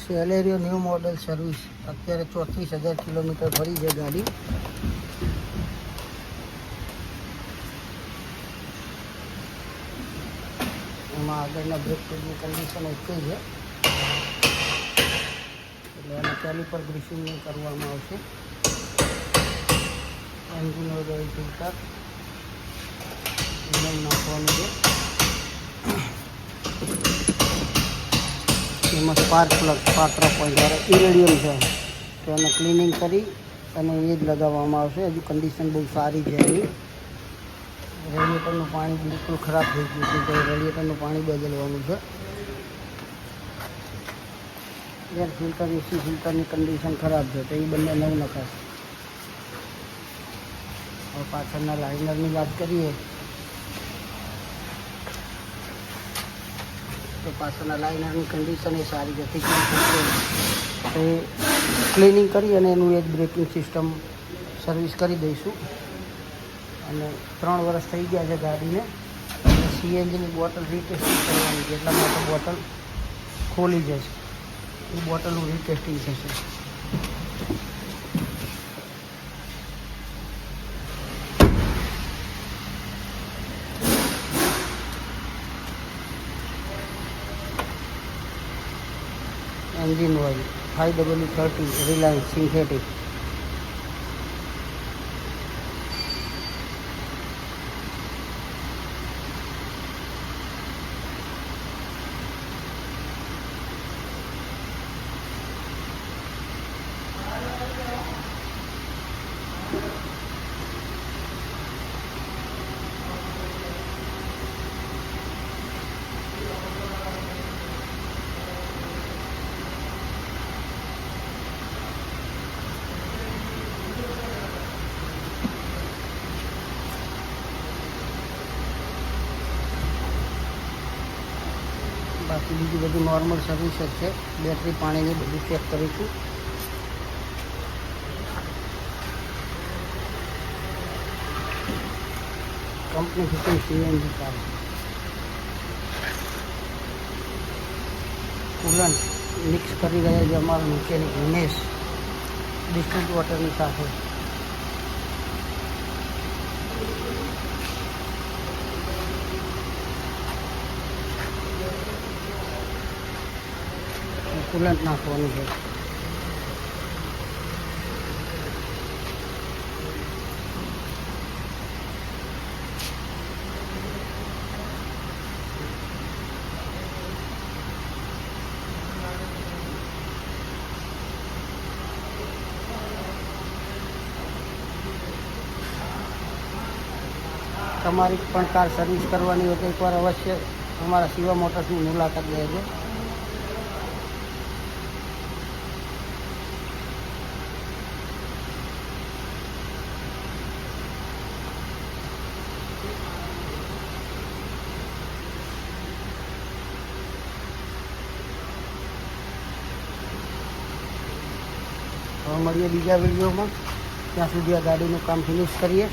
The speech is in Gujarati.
સેલેરિયો ન્યૂ મોડેલ સર્વિસ અત્યારે 34,000 કિલોમીટર ફરી છે ગાડી. એમાં આગળના બ્રેક પેડની કન્ડિશન ઓકે છે, એટલે એના કેલિપર ગ્રીસિંગ કરવામાં આવશે. એન્જિન ઓઇલ ફિલ્ટર નાખવાનું છે. એમાં સ્પાર્ક પ્લગ 5.5 ઇરેડિયમ છે, તો એને ક્લિનિંગ કરી અને એ જ લગાવવામાં આવશે. હજુ કન્ડિશન બહુ સારી છે એની. રેડિએટરનું પાણી બિલકુલ ખરાબ થઈ ગયું છે, તો રેડિએટરનું પાણી બદલવાનું છે. એર ફિલ્ટર એસી ફિલ્ટરની કન્ડિશન ખરાબ છે, તો એ બંને નવું નખાશે. હવે પાછળના લાઇનરની વાત કરીએ તો પાછળના લાઇનરની કન્ડિશન એ સારી છે. તો એ ક્લિનિંગ કરી અને એનું એક બ્રેકિંગ સિસ્ટમ સર્વિસ કરી દઈશું. અને 3 વર્ષ થઈ ગયા છે ગાડીને, અને સીએનજીની બોટલ રીટેસ્ટિંગ કરવાની છે, એટલા માટે બોટલ ખોલી જશે. એ બોટલનું રીટેસ્ટિંગ થશે. Engine oil 5W30 Reliance synthetic. બાકી બીજું બધું નોર્મલ સર્વિસ જ છે. બેટરી પાણીની બધું ચેક કરીશું. Company fitting CNG car. Coolant mix કરી રહ્યા છે અમારા મિકેનિક ઉમેશ ડિસ્ટ્રિક્ટ વોટરની સાથે. કુલન્ટ નાખવાનું છે. તમારી પણ કાર સર્વિસ કરવાની હોય તો એકવાર અવશ્ય અમારા શિવા મોટર્સની મુલાકાત લેજો. હવે મળીએ બીજા વિડીયોમાં. ત્યાં સુધી આ ગાડીનું કામ ફિનિશ કરીએ.